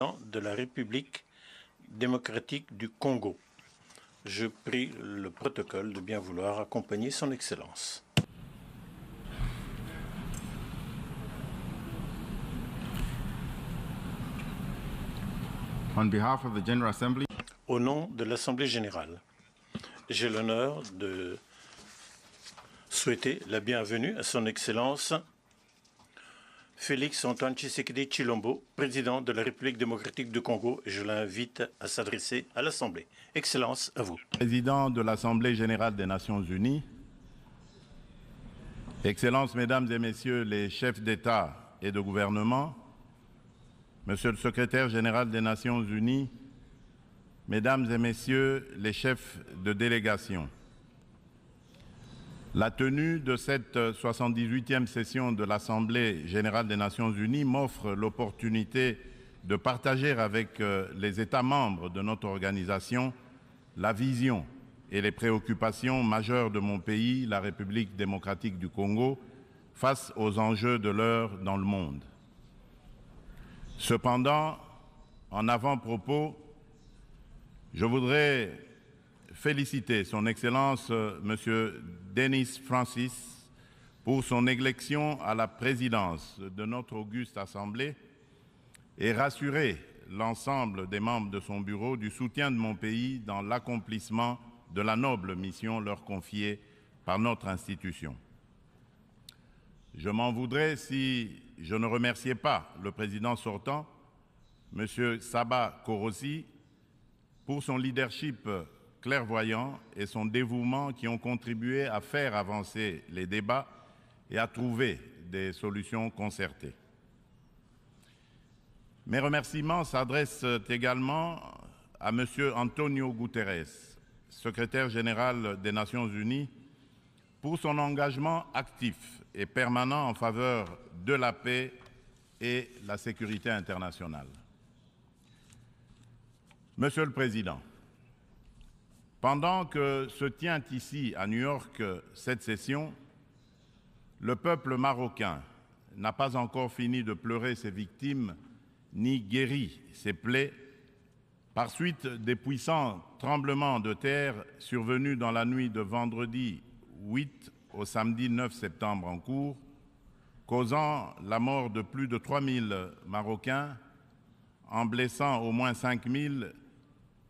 de la République démocratique du Congo. Je prie le protocole de bien vouloir accompagner son Excellence. On behalf of the General Assembly, Au nom de l'Assemblée générale, j'ai l'honneur de souhaiter la bienvenue à son Excellence Félix Antoine Tshisekedi Tshilombo, président de la République démocratique du Congo, et je l'invite à s'adresser à l'Assemblée. Excellence, à vous. président de l'Assemblée générale des Nations unies, Excellences, Mesdames et Messieurs les chefs d'État et de gouvernement, Monsieur le secrétaire général des Nations unies, Mesdames et Messieurs les chefs de délégation, la tenue de cette 78e session de l'Assemblée générale des Nations unies m'offre l'opportunité de partager avec les États membres de notre organisation la vision et les préoccupations majeures de mon pays, la République démocratique du Congo, face aux enjeux de l'heure dans le monde. Cependant, en avant-propos, je voudrais féliciter son Excellence M. Denis Francis pour son élection à la présidence de notre auguste Assemblée et rassurer l'ensemble des membres de son bureau du soutien de mon pays dans l'accomplissement de la noble mission leur confiée par notre institution. Je m'en voudrais si je ne remerciais pas le président sortant, M. Saba Korosi, pour son leadership clairvoyant et son dévouement qui ont contribué à faire avancer les débats et à trouver des solutions concertées. Mes remerciements s'adressent également à M. Antonio Guterres, secrétaire général des Nations unies, pour son engagement actif et permanent en faveur de la paix et la sécurité internationale. Monsieur le Président, pendant que se tient ici à New York cette session, le peuple marocain n'a pas encore fini de pleurer ses victimes ni guéri ses plaies par suite des puissants tremblements de terre survenus dans la nuit de vendredi 8 au samedi 9 septembre en cours, causant la mort de plus de 3000 Marocains, en blessant au moins 5000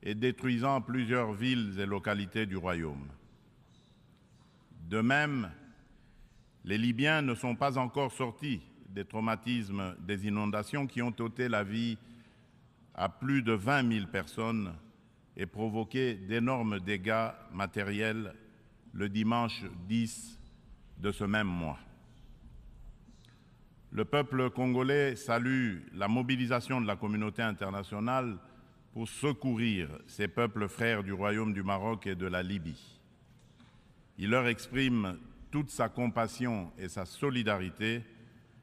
et détruisant plusieurs villes et localités du royaume. De même, les Libyens ne sont pas encore sortis des traumatismes des inondations qui ont ôté la vie à plus de 20 000 personnes et provoqué d'énormes dégâts matériels le dimanche 10 de ce même mois. Le peuple congolais salue la mobilisation de la communauté internationale pour secourir ces peuples frères du Royaume du Maroc et de la Libye. Il leur exprime toute sa compassion et sa solidarité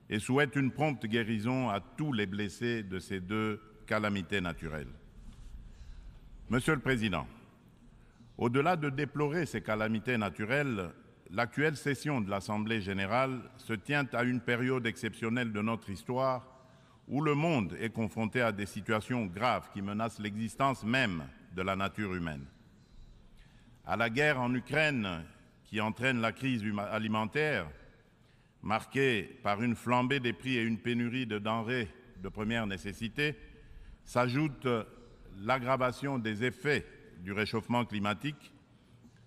et souhaite une prompte guérison à tous les blessés de ces deux calamités naturelles. Monsieur le Président, au-delà de déplorer ces calamités naturelles, l'actuelle session de l'Assemblée générale se tient à une période exceptionnelle de notre histoire où le monde est confronté à des situations graves qui menacent l'existence même de la nature humaine. À la guerre en Ukraine qui entraîne la crise alimentaire, marquée par une flambée des prix et une pénurie de denrées de première nécessité, s'ajoute l'aggravation des effets du réchauffement climatique,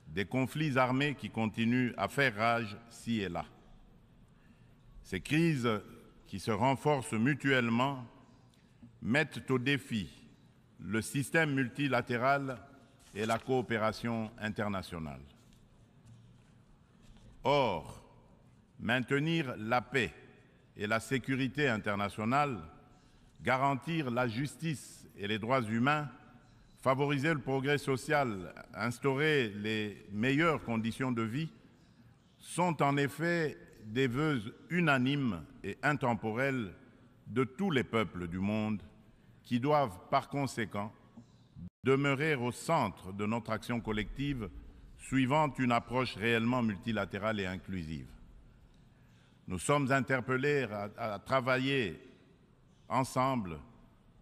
des conflits armés qui continuent à faire rage ci et là. Ces crises qui se renforcent mutuellement mettent au défi le système multilatéral et la coopération internationale. Or, maintenir la paix et la sécurité internationale, garantir la justice et les droits humains, favoriser le progrès social, instaurer les meilleures conditions de vie, sont en effet des vœux unanimes et intemporels de tous les peuples du monde qui doivent par conséquent demeurer au centre de notre action collective suivant une approche réellement multilatérale et inclusive. Nous sommes interpellés à travailler ensemble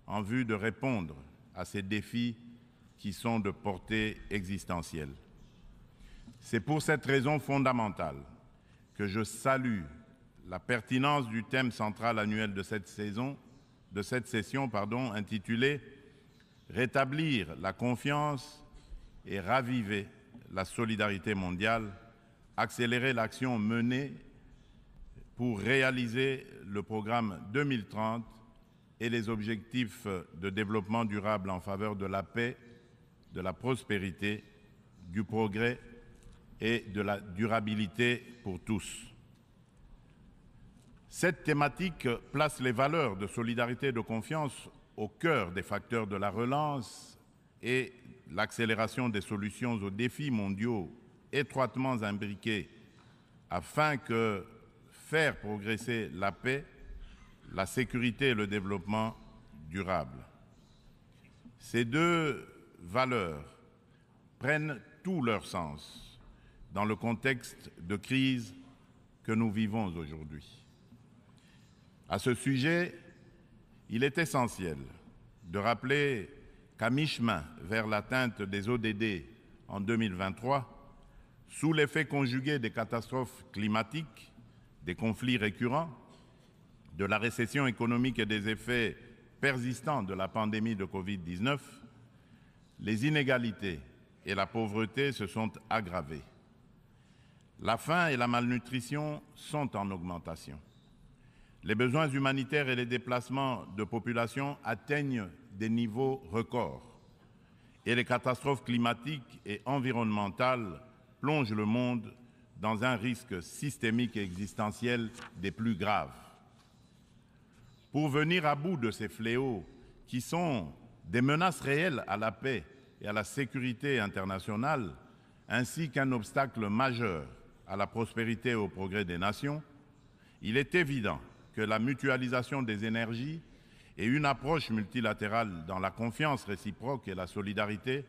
en vue de répondre à ces défis qui sont de portée existentielle. C'est pour cette raison fondamentale que je salue la pertinence du thème central annuel de cette session, intitulé « Rétablir la confiance et raviver la solidarité mondiale, accélérer l'action menée pour réaliser le programme 2030 et les objectifs de développement durable en faveur de la paix, de la prospérité, du progrès et de la durabilité pour tous. » Cette thématique place les valeurs de solidarité et de confiance au cœur des facteurs de la relance et l'accélération des solutions aux défis mondiaux étroitement imbriqués afin que faire progresser la paix, la sécurité et le développement durable. Ces deux valeurs prennent tout leur sens dans le contexte de crise que nous vivons aujourd'hui. À ce sujet, il est essentiel de rappeler qu'à mi-chemin vers l'atteinte des ODD en 2023, sous l'effet conjugué des catastrophes climatiques, des conflits récurrents, de la récession économique et des effets persistants de la pandémie de Covid-19, les inégalités et la pauvreté se sont aggravées. La faim et la malnutrition sont en augmentation. Les besoins humanitaires et les déplacements de population atteignent des niveaux records. Et les catastrophes climatiques et environnementales plongent le monde dans un risque systémique et existentiel des plus graves. Pour venir à bout de ces fléaux qui sont des menaces réelles à la paix et à la sécurité internationale, ainsi qu'un obstacle majeur à la prospérité et au progrès des nations, il est évident que la mutualisation des énergies et une approche multilatérale dans la confiance réciproque et la solidarité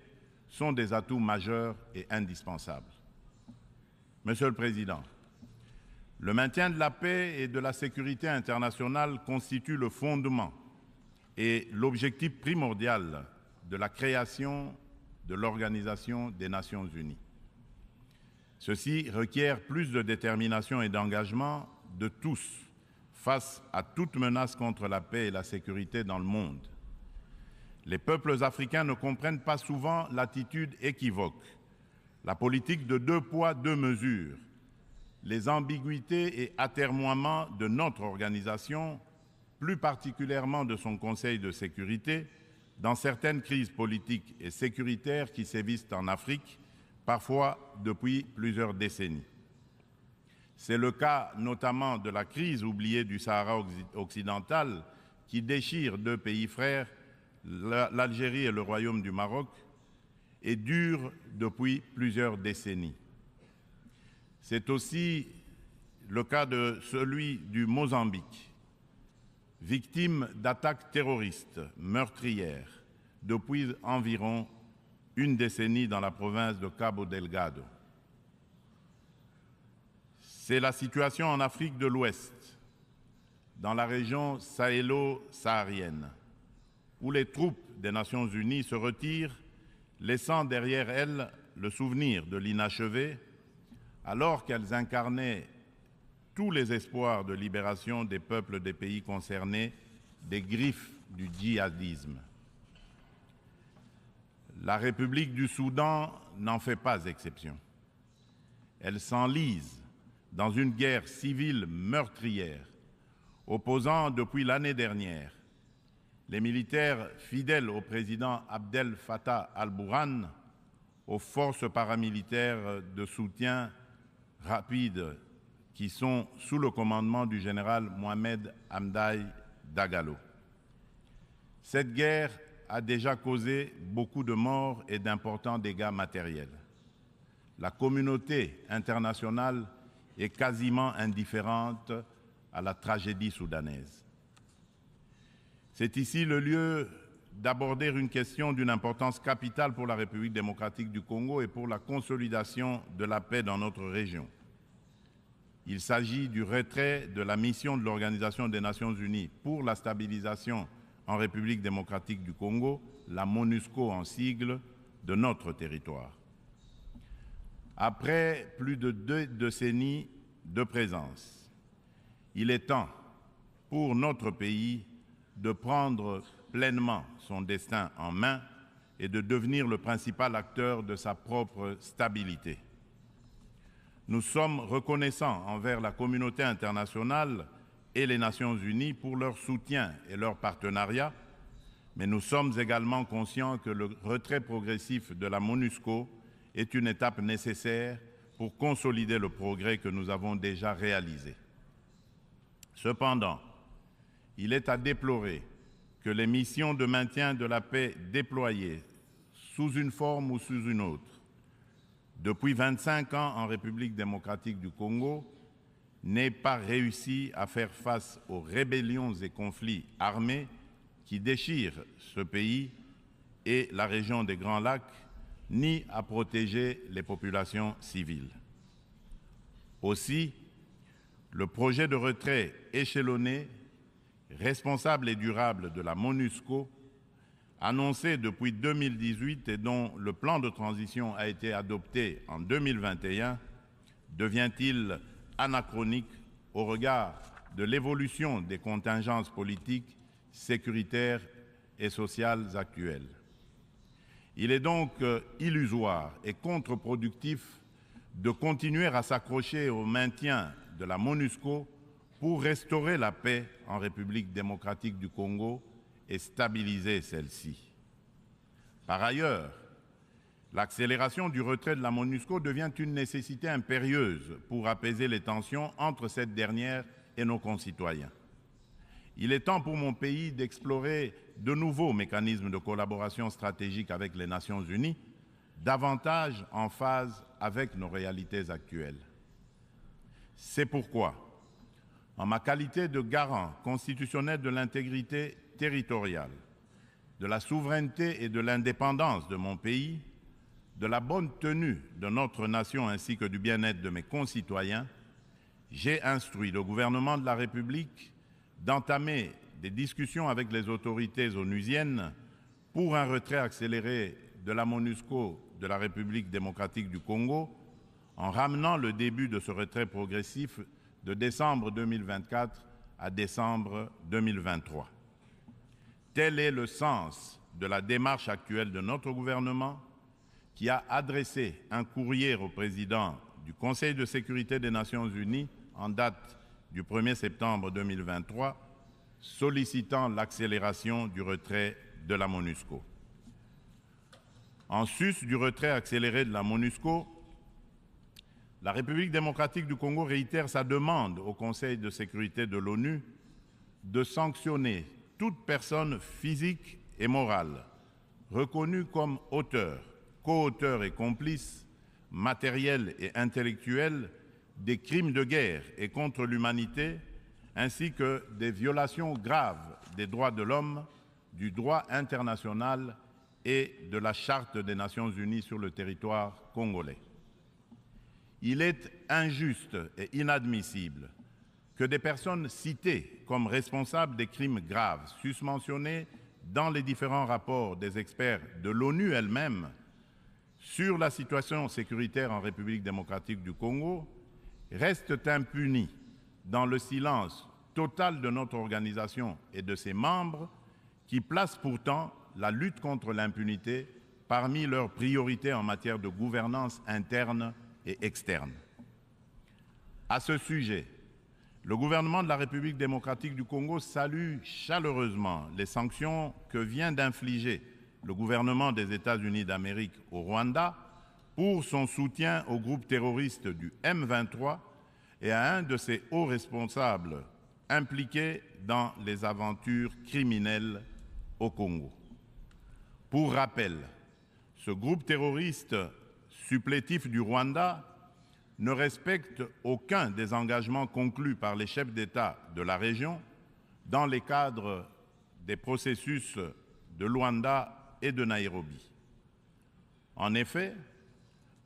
sont des atouts majeurs et indispensables. Monsieur le Président, le maintien de la paix et de la sécurité internationale constitue le fondement et l'objectif primordial de la création de l'Organisation des Nations Unies. Ceci requiert plus de détermination et d'engagement de tous face à toute menace contre la paix et la sécurité dans le monde. Les peuples africains ne comprennent pas souvent l'attitude équivoque, la politique de 2 poids, 2 mesures, les ambiguïtés et atermoiements de notre organisation, plus particulièrement de son Conseil de sécurité, dans certaines crises politiques et sécuritaires qui sévissent en Afrique, parfois depuis plusieurs décennies. C'est le cas notamment de la crise oubliée du Sahara occidental qui déchire 2 pays frères, l'Algérie et le Royaume du Maroc, et dure depuis plusieurs décennies. C'est aussi le cas de celui du Mozambique, victime d'attaques terroristes meurtrières depuis environ une décennie dans la province de Cabo Delgado. C'est la situation en Afrique de l'Ouest, dans la région sahélo-saharienne, où les troupes des Nations Unies se retirent, laissant derrière elles le souvenir de l'inachevé, alors qu'elles incarnaient tous les espoirs de libération des peuples des pays concernés des griffes du djihadisme. La République du Soudan n'en fait pas exception. Elle s'enlise dans une guerre civile meurtrière, opposant depuis l'année dernière les militaires fidèles au président Abdel Fattah al-Burhan aux forces paramilitaires de soutien rapide qui sont sous le commandement du général Mohamed Hamdai Dagalo. Cette guerre a déjà causé beaucoup de morts et d'importants dégâts matériels. La communauté internationale est quasiment indifférente à la tragédie soudanaise. C'est ici le lieu d'aborder une question d'une importance capitale pour la République démocratique du Congo et pour la consolidation de la paix dans notre région. Il s'agit du retrait de la mission de l'Organisation des Nations Unies pour la stabilisation en République démocratique du Congo, la MONUSCO en sigle, de notre territoire. Après plus de 2 décennies de présence, il est temps pour notre pays de prendre pleinement son destin en main et de devenir le principal acteur de sa propre stabilité. Nous sommes reconnaissants envers la communauté internationale et les Nations Unies pour leur soutien et leur partenariat, mais nous sommes également conscients que le retrait progressif de la MONUSCO est une étape nécessaire pour consolider le progrès que nous avons déjà réalisé. Cependant, il est à déplorer que les missions de maintien de la paix déployées sous une forme ou sous une autre depuis 25 ans en République démocratique du Congo n'aient pas réussi à faire face aux rébellions et conflits armés qui déchirent ce pays et la région des Grands Lacs, ni à protéger les populations civiles. Aussi, le projet de retrait échelonné, responsable et durable de la MONUSCO, annoncé depuis 2018 et dont le plan de transition a été adopté en 2021, devient-il anachronique au regard de l'évolution des contingences politiques, sécuritaires et sociales actuelles. Il est donc illusoire et contre-productif de continuer à s'accrocher au maintien de la MONUSCO pour restaurer la paix en République démocratique du Congo et stabiliser celle-ci. Par ailleurs, l'accélération du retrait de la MONUSCO devient une nécessité impérieuse pour apaiser les tensions entre cette dernière et nos concitoyens. Il est temps pour mon pays d'explorer de nouveaux mécanismes de collaboration stratégique avec les Nations Unies, davantage en phase avec nos réalités actuelles. C'est pourquoi, en ma qualité de garant constitutionnel de l'intégrité territoriale, de la souveraineté et de l'indépendance de mon pays, de la bonne tenue de notre nation ainsi que du bien-être de mes concitoyens, j'ai instruit le gouvernement de la République d'entamer des discussions avec les autorités onusiennes pour un retrait accéléré de la MONUSCO de la République démocratique du Congo, en ramenant le début de ce retrait progressif de décembre 2024 à décembre 2023. Tel est le sens de la démarche actuelle de notre gouvernement, qui a adressé un courrier au président du Conseil de sécurité des Nations Unies en date du 1er septembre 2023, sollicitant l'accélération du retrait de la MONUSCO. En sus du retrait accéléré de la MONUSCO, la République démocratique du Congo réitère sa demande au Conseil de sécurité de l'ONU de sanctionner toute personne physique et morale reconnue comme auteur, co-auteur et complice, matériel et intellectuel des crimes de guerre et contre l'humanité, ainsi que des violations graves des droits de l'homme, du droit international et de la Charte des Nations Unies sur le territoire congolais. Il est injuste et inadmissible que des personnes citées comme responsables des crimes graves susmentionnés dans les différents rapports des experts de l'ONU elle-même sur la situation sécuritaire en République démocratique du Congo restent impunis dans le silence total de notre organisation et de ses membres qui placent pourtant la lutte contre l'impunité parmi leurs priorités en matière de gouvernance interne et externe. À ce sujet, le gouvernement de la République démocratique du Congo salue chaleureusement les sanctions que vient d'infliger le gouvernement des États-Unis d'Amérique au Rwanda pour son soutien au groupe terroriste du M23 et à un de ses hauts responsables impliqués dans les aventures criminelles au Congo. Pour rappel, ce groupe terroriste supplétif du Rwanda ne respecte aucun des engagements conclus par les chefs d'État de la région dans les cadres des processus de Luanda et de Nairobi. En effet,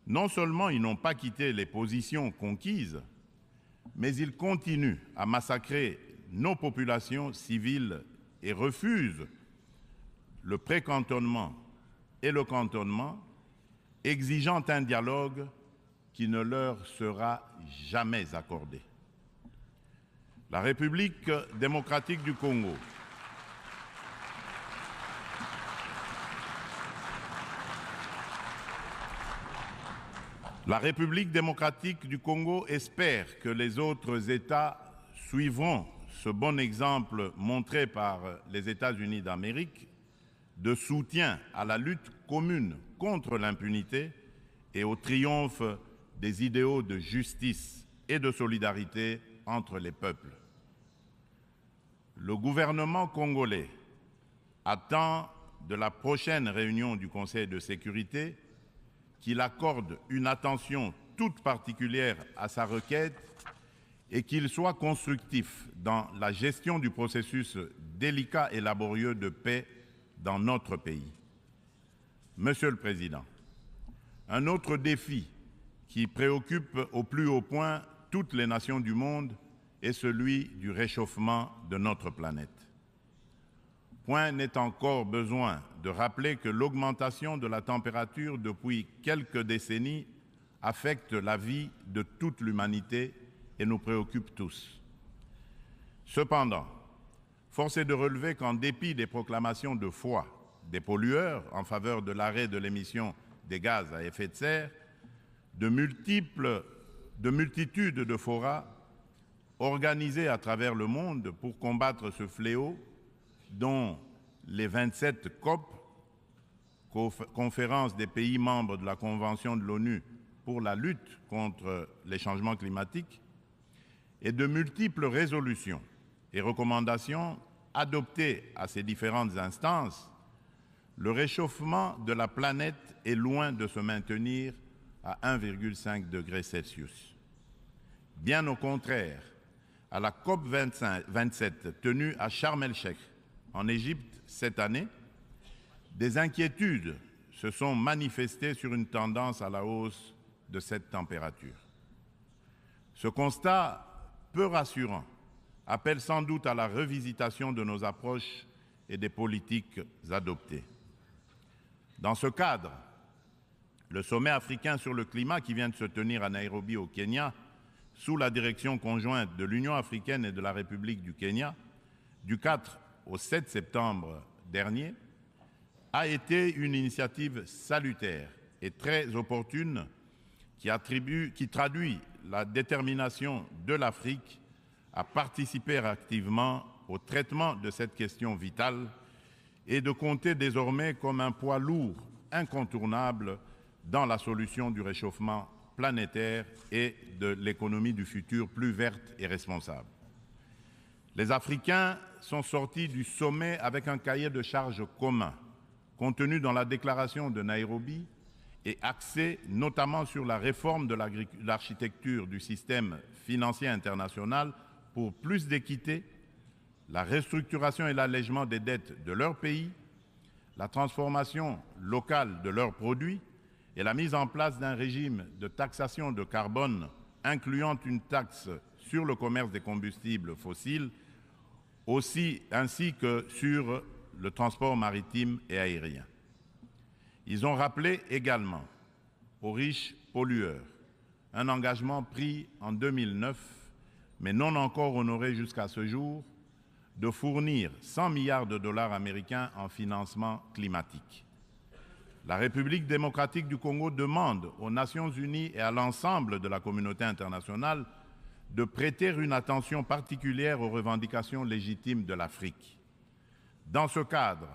non seulement ils n'ont pas quitté les positions conquises, mais ils continuent à massacrer nos populations civiles et refusent le précantonnement et le cantonnement, exigeant un dialogue qui ne leur sera jamais accordé. La République démocratique du Congo espère que les autres États suivront ce bon exemple montré par les États-Unis d'Amérique de soutien à la lutte commune contre l'impunité et au triomphe des idéaux de justice et de solidarité entre les peuples. Le gouvernement congolais attend de la prochaine réunion du Conseil de sécurité qu'il accorde une attention toute particulière à sa requête et qu'il soit constructif dans la gestion du processus délicat et laborieux de paix dans notre pays. Monsieur le Président, un autre défi qui préoccupe au plus haut point toutes les nations du monde est celui du réchauffement de notre planète. Point n'est encore besoin de rappeler que l'augmentation de la température depuis quelques décennies affecte la vie de toute l'humanité et nous préoccupe tous. Cependant, force est de relever qu'en dépit des proclamations de foi des pollueurs en faveur de l'arrêt de l'émission des gaz à effet de serre, de multitudes de forats organisés à travers le monde pour combattre ce fléau, dont les 27 COP, conférence des pays membres de la Convention de l'ONU pour la lutte contre les changements climatiques, et de multiples résolutions et recommandations adoptées à ces différentes instances, le réchauffement de la planète est loin de se maintenir à 1,5 degré Celsius. Bien au contraire, à la COP 27 tenue à Sharm el-Sheikh, en Égypte cette année, des inquiétudes se sont manifestées sur une tendance à la hausse de cette température. Ce constat peu rassurant appelle sans doute à la revisitation de nos approches et des politiques adoptées. Dans ce cadre, le sommet africain sur le climat qui vient de se tenir à Nairobi au Kenya, sous la direction conjointe de l'Union africaine et de la République du Kenya, du 4 au 7 septembre dernier, a été une initiative salutaire et très opportune qui traduit la détermination de l'Afrique à participer activement au traitement de cette question vitale et de compter désormais comme un poids lourd incontournable dans la solution du réchauffement planétaire et de l'économie du futur plus verte et responsable. Les Africains sont sortis du sommet avec un cahier de charges commun, contenu dans la déclaration de Nairobi et axé notamment sur la réforme de l'architecture du système financier international pour plus d'équité, la restructuration et l'allègement des dettes de leur pays, la transformation locale de leurs produits et la mise en place d'un régime de taxation de carbone incluant une taxe sur le commerce des combustibles fossiles, ainsi que sur le transport maritime et aérien. Ils ont rappelé également aux riches pollueurs un engagement pris en 2009, mais non encore honoré jusqu'à ce jour, de fournir 100 milliards de dollars américains en financement climatique. La République démocratique du Congo demande aux Nations unies et à l'ensemble de la communauté internationale de prêter une attention particulière aux revendications légitimes de l'Afrique. Dans ce cadre,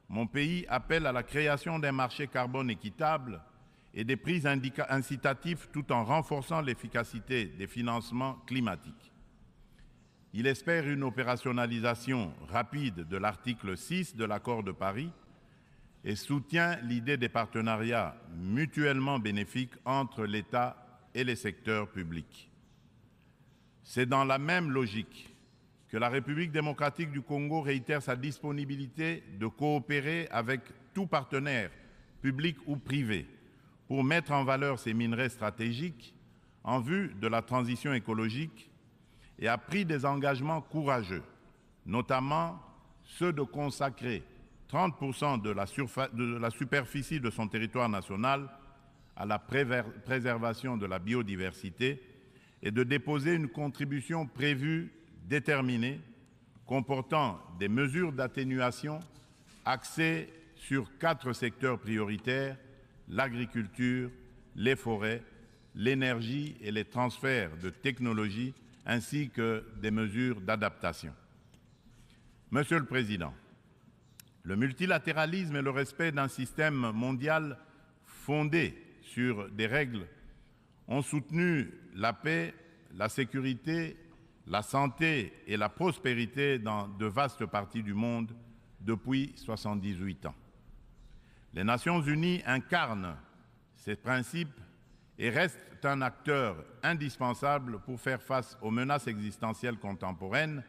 mon pays appelle à la création d'un marché carbone équitable et des prix incitatifs tout en renforçant l'efficacité des financements climatiques. Il espère une opérationnalisation rapide de l'article 6 de l'accord de Paris et soutient l'idée des partenariats mutuellement bénéfiques entre l'État et les secteurs publics. C'est dans la même logique que la République démocratique du Congo réitère sa disponibilité de coopérer avec tout partenaire, public ou privé, pour mettre en valeur ces minerais stratégiques en vue de la transition écologique et a pris des engagements courageux, notamment ceux de consacrer 30% de la superficie de son territoire national à la préservation de la biodiversité et de déposer une contribution prévue déterminée comportant des mesures d'atténuation axées sur 4 secteurs prioritaires: l'agriculture, les forêts, l'énergie et les transferts de technologies, ainsi que des mesures d'adaptation. Monsieur le Président, le multilatéralisme et le respect d'un système mondial fondé sur des règles ont soutenu la paix, la sécurité, la santé et la prospérité dans de vastes parties du monde depuis 78 ans. Les Nations Unies incarnent ces principes et restent un acteur indispensable pour faire face aux menaces existentielles contemporaines,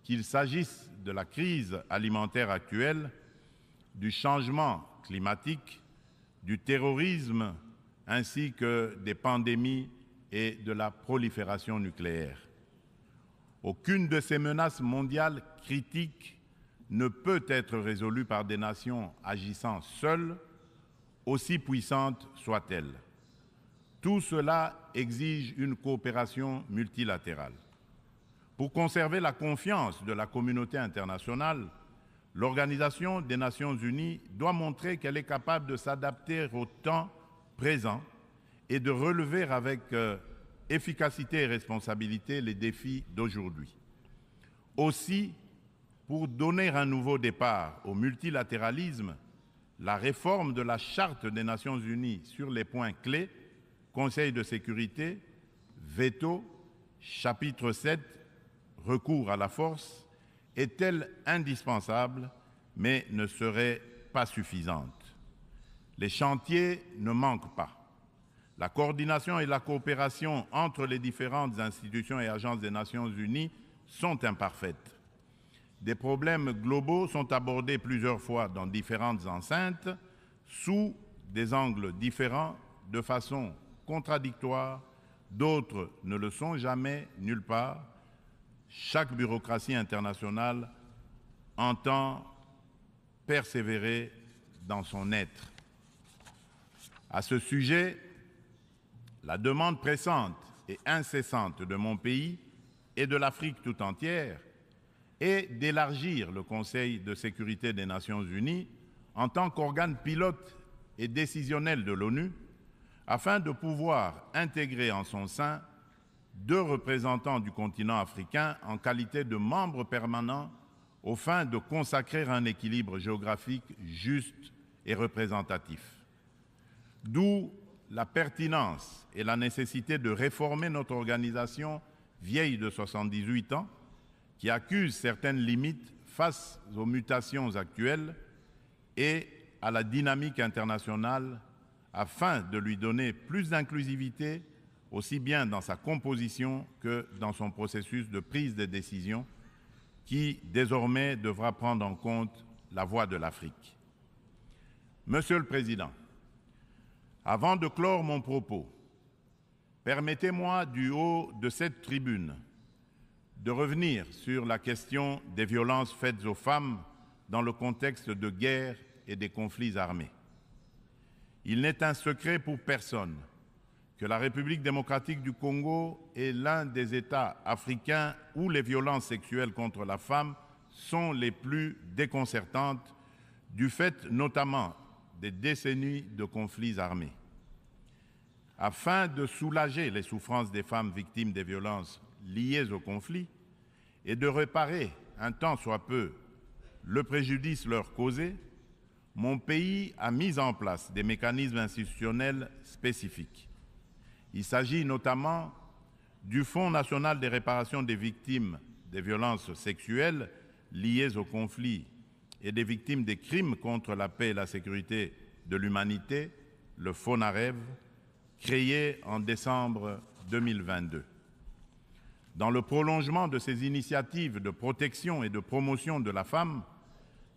qu'il s'agisse de la crise alimentaire actuelle, du changement climatique, du terrorisme, ainsi que des pandémies et de la prolifération nucléaire. Aucune de ces menaces mondiales critiques ne peut être résolue par des nations agissant seules, aussi puissantes soient-elles. Tout cela exige une coopération multilatérale. Pour conserver la confiance de la communauté internationale, l'Organisation des Nations Unies doit montrer qu'elle est capable de s'adapter au temps présent et de relever avec efficacité et responsabilité les défis d'aujourd'hui. Aussi, pour donner un nouveau départ au multilatéralisme, la réforme de la Charte des Nations Unies sur les points clés, Conseil de sécurité, veto, chapitre 7, recours à la force, est-elle indispensable, mais ne serait pas suffisante. Les chantiers ne manquent pas. La coordination et la coopération entre les différentes institutions et agences des Nations Unies sont imparfaites. Des problèmes globaux sont abordés plusieurs fois dans différentes enceintes, sous des angles différents, de façon contradictoire, d'autres ne le sont jamais, nulle part. Chaque bureaucratie internationale entend persévérer dans son être. À ce sujet, la demande pressante et incessante de mon pays et de l'Afrique tout entière est d'élargir le Conseil de sécurité des Nations Unies en tant qu'organe pilote et décisionnel de l'ONU, afin de pouvoir intégrer en son sein 2 représentants du continent africain en qualité de membres permanents aux fins de consacrer un équilibre géographique juste et représentatif. D'où la pertinence et la nécessité de réformer notre organisation vieille de 78 ans, qui accuse certaines limites face aux mutations actuelles et à la dynamique internationale, afin de lui donner plus d'inclusivité, aussi bien dans sa composition que dans son processus de prise de décision, qui désormais devra prendre en compte la voix de l'Afrique. Monsieur le Président, avant de clore mon propos, permettez-moi du haut de cette tribune de revenir sur la question des violences faites aux femmes dans le contexte de guerre et des conflits armés. Il n'est un secret pour personne que la République démocratique du Congo est l'un des États africains où les violences sexuelles contre la femme sont les plus déconcertantes, du fait notamment des décennies de conflits armés. Afin de soulager les souffrances des femmes victimes des violences liées au conflit et de réparer, un tant soit peu, le préjudice leur causé, mon pays a mis en place des mécanismes institutionnels spécifiques. Il s'agit notamment du Fonds national des réparations des victimes des violences sexuelles liées au conflit et des victimes des crimes contre la paix et la sécurité de l'humanité, le FONAREV, créé en décembre 2022. Dans le prolongement de ces initiatives de protection et de promotion de la femme,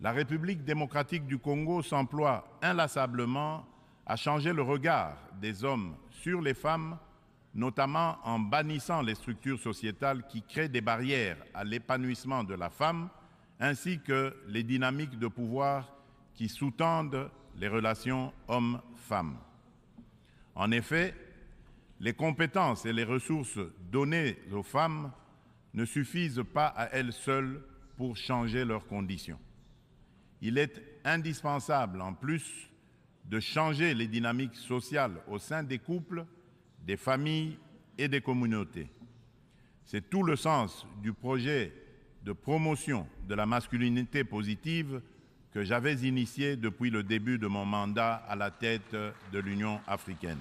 la République démocratique du Congo s'emploie inlassablement à changer le regard des hommes sur les femmes, notamment en bannissant les structures sociétales qui créent des barrières à l'épanouissement de la femme, ainsi que les dynamiques de pouvoir qui sous-tendent les relations hommes-femmes. En effet, les compétences et les ressources données aux femmes ne suffisent pas à elles seules pour changer leurs conditions. Il est indispensable, en plus, de changer les dynamiques sociales au sein des couples, des familles et des communautés. C'est tout le sens du projet de promotion de la masculinité positive que j'avais initié depuis le début de mon mandat à la tête de l'Union africaine.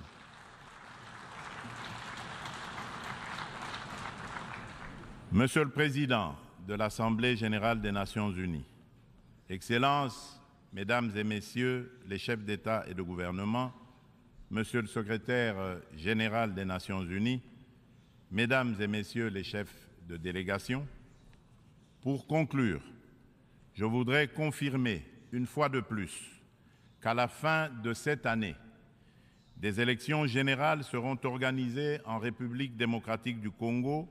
Monsieur le Président de l'Assemblée générale des Nations unies, Excellences, Mesdames et Messieurs les chefs d'État et de gouvernement, Monsieur le Secrétaire général des Nations unies, Mesdames et Messieurs les chefs de délégation, pour conclure, je voudrais confirmer une fois de plus qu'à la fin de cette année, des élections générales seront organisées en République démocratique du Congo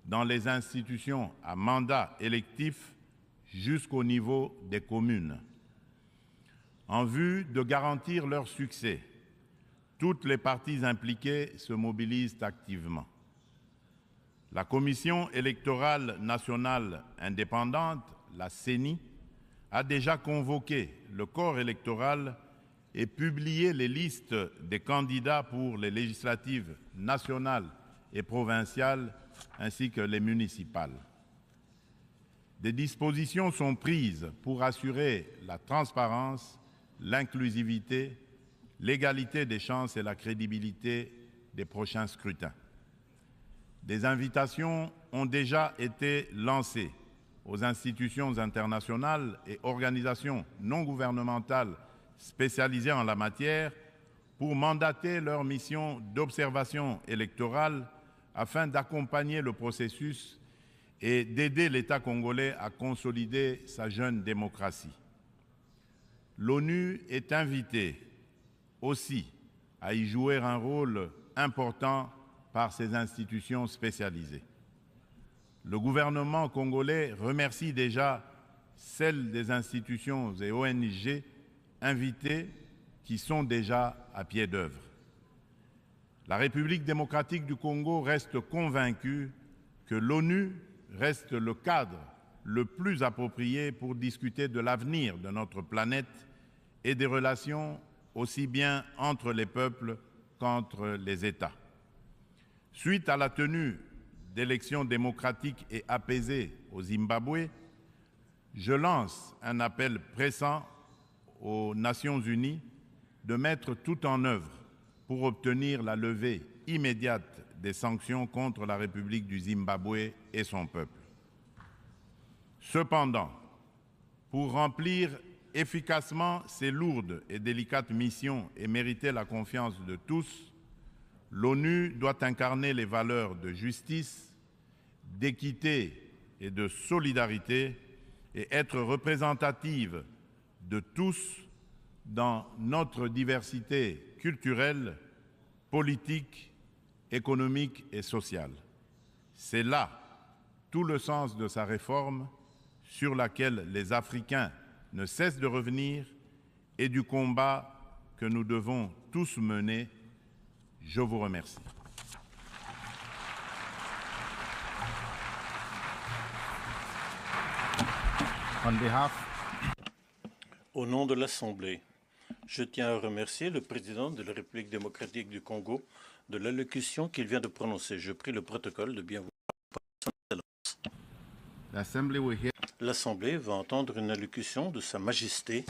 dans les institutions à mandat électif jusqu'au niveau des communes. En vue de garantir leur succès, toutes les parties impliquées se mobilisent activement. La Commission électorale nationale indépendante, la CENI, a déjà convoqué le corps électoral et publié les listes des candidats pour les législatives nationales et provinciales ainsi que les municipales. Des dispositions sont prises pour assurer la transparence, l'inclusivité, l'égalité des chances et la crédibilité des prochains scrutins. Des invitations ont déjà été lancées aux institutions internationales et organisations non gouvernementales spécialisées en la matière pour mandater leur mission d'observation électorale afin d'accompagner le processus et d'aider l'État congolais à consolider sa jeune démocratie. L'ONU est invitée aussi à y jouer un rôle important par ses institutions spécialisées. Le gouvernement congolais remercie déjà celles des institutions et ONG invitées qui sont déjà à pied d'œuvre. La République démocratique du Congo reste convaincue que l'ONU reste le cadre le plus approprié pour discuter de l'avenir de notre planète et des relations aussi bien entre les peuples qu'entre les États. Suite à la tenue d'élections démocratiques et apaisées au Zimbabwe, je lance un appel pressant aux Nations unies de mettre tout en œuvre pour obtenir la levée immédiate des sanctions contre la République du Zimbabwe et son peuple. Cependant, pour remplir efficacement ces lourdes et délicates missions et mériter la confiance de tous, l'ONU doit incarner les valeurs de justice, d'équité et de solidarité et être représentative de tous dans notre diversité culturelle, politique, économique et sociale. C'est là tout le sens de sa réforme sur laquelle les Africains ne cessent de revenir et du combat que nous devons tous mener. Je vous remercie. Au nom de l'Assemblée, je tiens à remercier le président de la République démocratique du Congo de l'allocution qu'il vient de prononcer. Je prie le protocole de bien vouloir. L'Assemblée va entendre une allocution de Sa Majesté